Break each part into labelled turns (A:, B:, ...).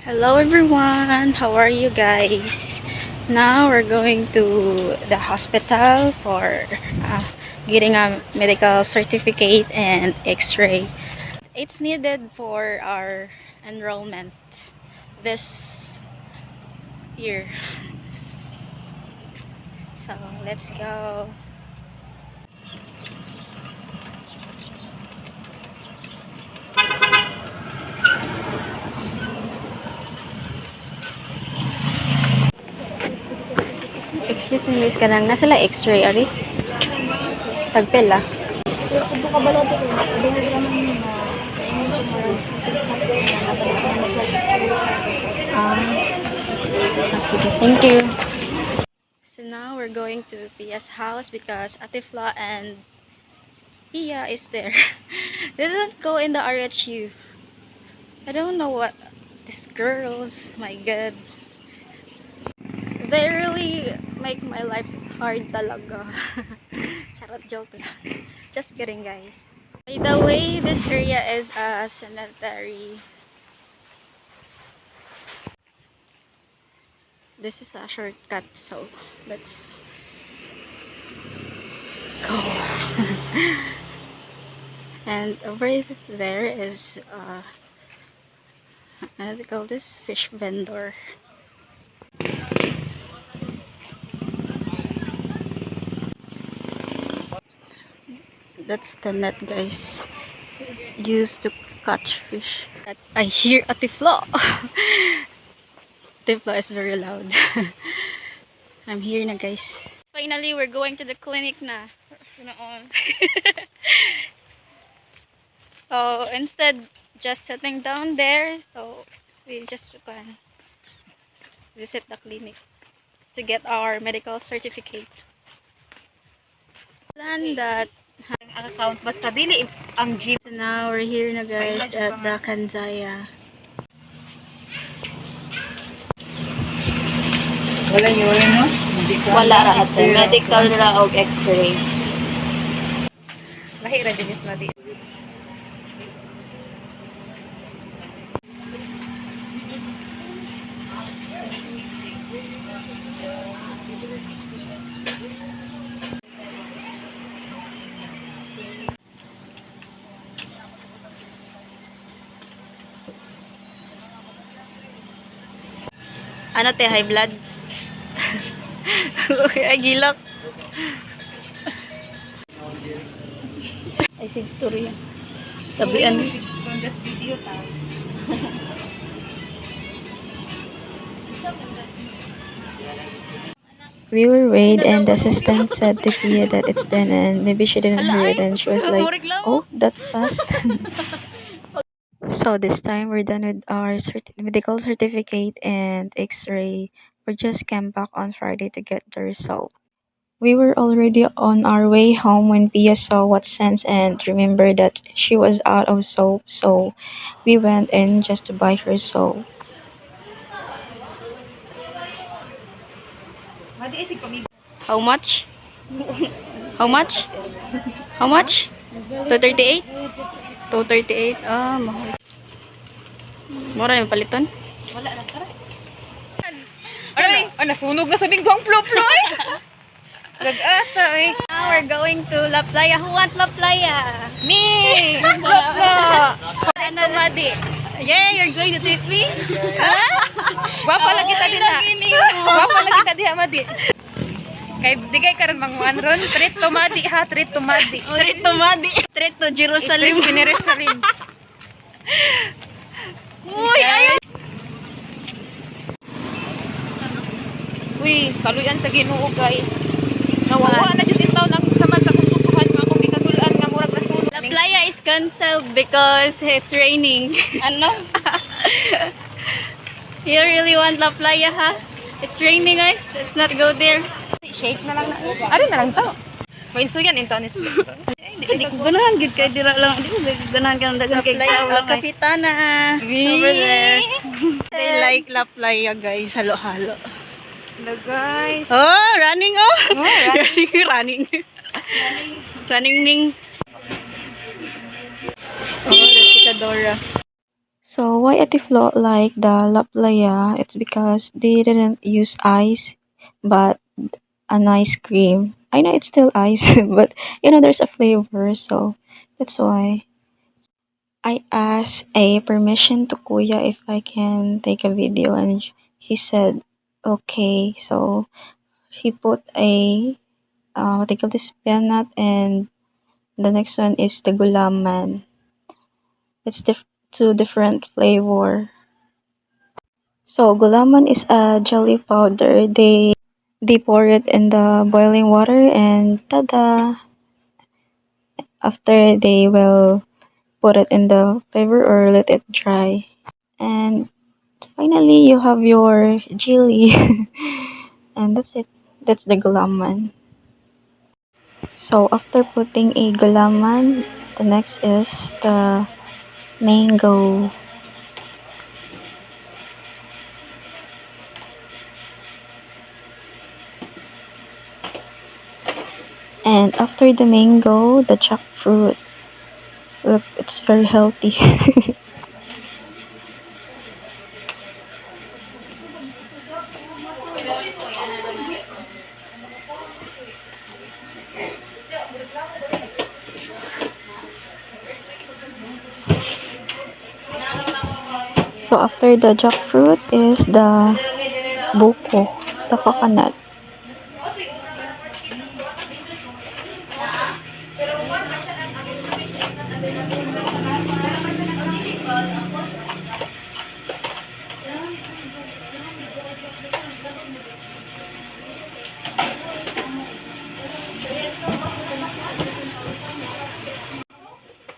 A: Hello everyone, how are you guys? Now we're going to the hospital for getting a medical certificate and x-ray. It's needed for our enrollment this year. So let's go. Excuse me, miss, kanang nasa la x-ray ari? Tagpela. Sige, thank you. So now we're going to Pia's house because Atifla and Pia is there. They didn't go in the RHU. I don't know what these girls, my god. They really make my life hard talaga. Charot, joke lang. Just kidding, guys. By the way, this area is a cemetery. This is a shortcut, so let's go. And over there is how do they call this? Fish vendor. That's the net, guys. It's used to catch fish. I hear Atifla. Atifla is very loud. I'm here na, guys. Finally, we're going to the clinic na. So instead just sitting down there, so we just can visit the clinic to get our medical certificate. Plan that
B: Account basta dili ang gym.
A: so now we're here na, guys, at the Kanzaya.
B: Wala no?
A: Wala ra at medical ra og x-ray.
B: Lahi ra dinis na di.
A: Ano te, high blood? Ay, gilak. Ay, sig story yan. Tabian.
B: Video ta.
A: We were weighed and the assistant said to Pia that it's done and maybe she didn't hear it and she was like, oh, that fast. So this time we're done with our medical certificate and x-ray. We just came back on Friday to get the result. We were already on our way home when Pia saw what sense and remembered that she was out of soap, so we went in just to buy her soap. How much? How much? How much? 238? 238? Ah, mahal. Mura yung paliton?
B: Wala na tara. Ay, nasunog na sa bingwang plop-plop ay. Nag-asa eh.
A: Now we're going to La Playa. Who wants La Playa?
B: Me! Plop-plop! Ano madi?
A: Yeah, you're going to take me?
B: Ha? Wapa lang kita din ha. Wapa lang kita diha madi. Kay digay karon manguan ron, treat to madi ha, treat to madi.
A: Treat to Madi. Treat to Jerusalem.
B: Jerusalem.
A: Uy, ayaw.
B: Uy, kaluyan sa Ginoo guys. Nawawa na jud intaw nang samad sa kututuhan nga akong gikatulan nga murag nasunog.
A: La Playa is cancelled because it's raining.
B: Ano?
A: You really want La Playa, ha? It's raining, guys. Let's not go there.
B: Shake na lang na. Ari na lang to. May insuyan into ni split.
A: Hindi ko ganahan, gid kay dira lang. Hindi ko ganahan ka ng dagang kay La Capitana. Over there. They like La Playa, guys. Halo-halo.
B: Hello guys.
A: Oh, running, oh.
B: running.
A: running. Running ning. Oh, that's Chikadora. So why it float like the Laplaya? It's because they didn't use ice, but an ice cream. I know it's still ice, but there's a flavor, so that's why. I asked a permission to Kuya if I can take a video, and he said okay. So he put a what they call this peanut, and the next one is the gulaman. It's two different flavor. So gulaman is a jelly powder. They pour it in the boiling water, and tada! After they will put it in the flavor or let it dry. And finally you have your jelly. And that's it. That's the gulaman. So after putting a gulaman, the next is the mango. And after the mango, the jackfruit. Look, it's very healthy. So after the jackfruit is the buko, the coconut.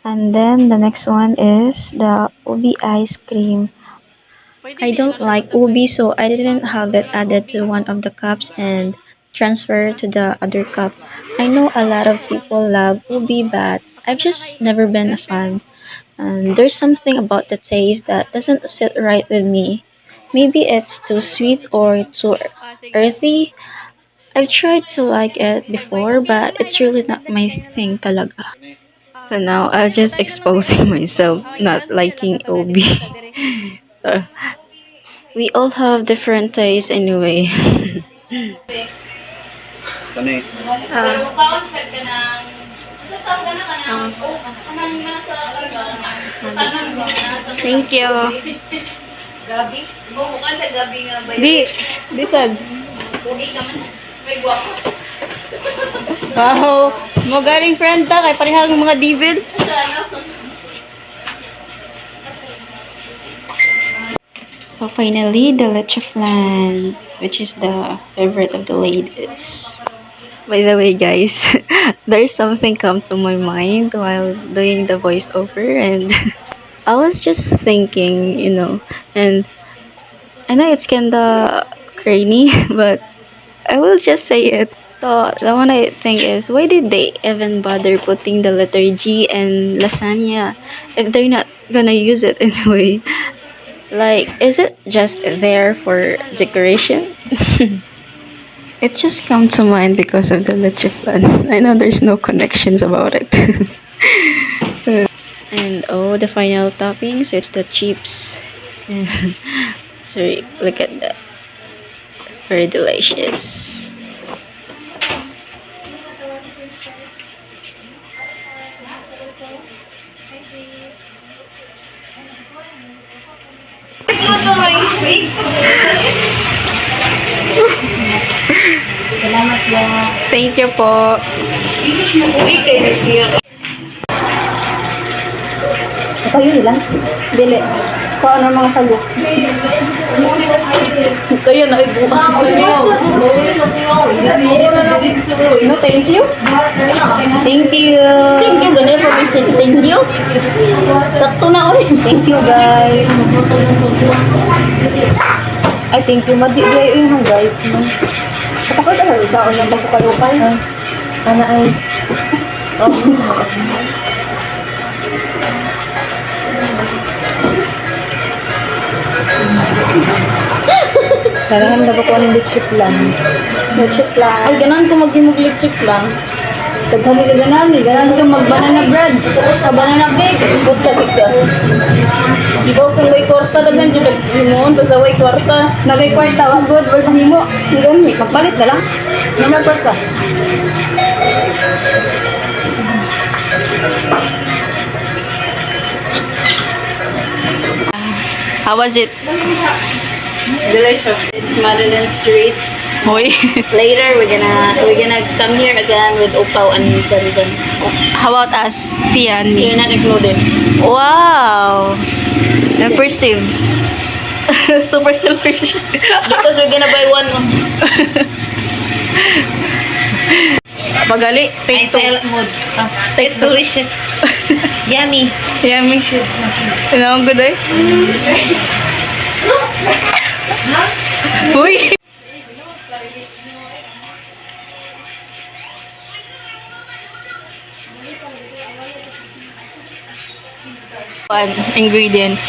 A: And then the next one is the ubi ice cream. I don't like ubi, so I didn't have it added to one of the cups and transfer to the other cup. I know a lot of people love ubi, but I've just never been a fan. And there's something about the taste that doesn't sit right with me. Maybe it's too sweet or too earthy. I've tried to like it before, but it's really not my thing talaga. So now I'll just exposing myself not liking OB. So, we all have different tastes anyway. Thank you.
B: Gabi? Bumukan sa gabi nga ba?
A: Di sad.
B: Pugi ka man. May guwapo.
A: Wow, mo galing friend ta kay parehang mga devil. So finally, the leche flan, which is the favorite of the ladies. By the way, guys, there's something come to my mind while doing the voiceover, and I was just thinking, and I know it's kinda crazy, but I will just say it. So the one I think is, why did they even bother putting the letter G and lasagna if they're not gonna use it anyway? Like, is it just there for decoration? It just comes to mind because of the leche flan. I know there's no connections about it. And oh, the final toppings, it's the chips. Sorry, look at that. Very delicious. Thank you po. Kayo lang? Dili. Kung ano mga sago? Kayo na ibukas ko niyo. No, thank you. Thank you. Thank you, ganun po. Thank you. Sakto na ulit. Thank you, guys. Ay, thank you. Madi-day yun, guys. Kapag ka na, daon lang magkukayukay. Sana ay... Oh. Kailangan na ba ko ng lechip lang? Lechip lang. Ay, ganun ko mag-imog lechip lang.
C: Pagkali ka ganan ka mag-banana bread. Ka-banana cake. Ikot ka, tika. Ikaw kung may kwarta, daghan dyan, nagsimon, basta may kwarta. Nagay kwarta, wag good, wag mo. Gani, magpalit na lang. Nagay kwarta.
A: How was it?
C: Delicious. It's Madeline Street.
A: Hoy.
C: Later, we're gonna come here again with Upaw and Zanzan.
A: How about us? Pia and
C: You're
A: me.
C: not included.
A: Wow. Impressive. Super selfish.
C: Because we're gonna buy one.
A: Pagali. Take two.
C: mood.
A: Take two.
C: Delicious. Yummy.
A: Yummy. You know, good eh? Uy! Ingredients.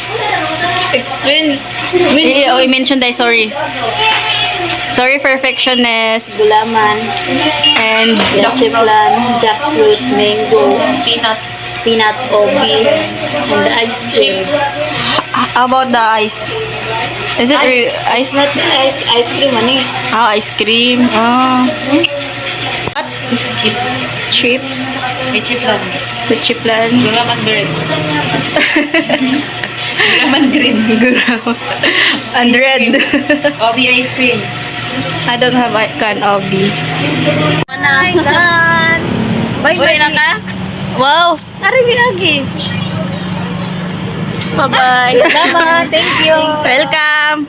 A: Oh, I mentioned that, sorry. Sorry, perfectionist.
C: Gulaman.
A: And
C: Chiplan, jackfruit, mango, peanut, obi, and the ice cream.
A: how about the ice? Is it ice?
C: Not ice cream, ano eh.
A: Ah, ice cream. Ah. Chips.
C: May chiplan.
A: The chiplan.
C: Gulaman bread. Gulaman green.
A: And red.
C: Obi ice cream.
A: I don't have a can obi.
C: Manakan. Bye-bye na ka?
A: Wow.
C: Ari binagi.
A: Bye-bye.
C: Salamat. Thank you.
A: Welcome.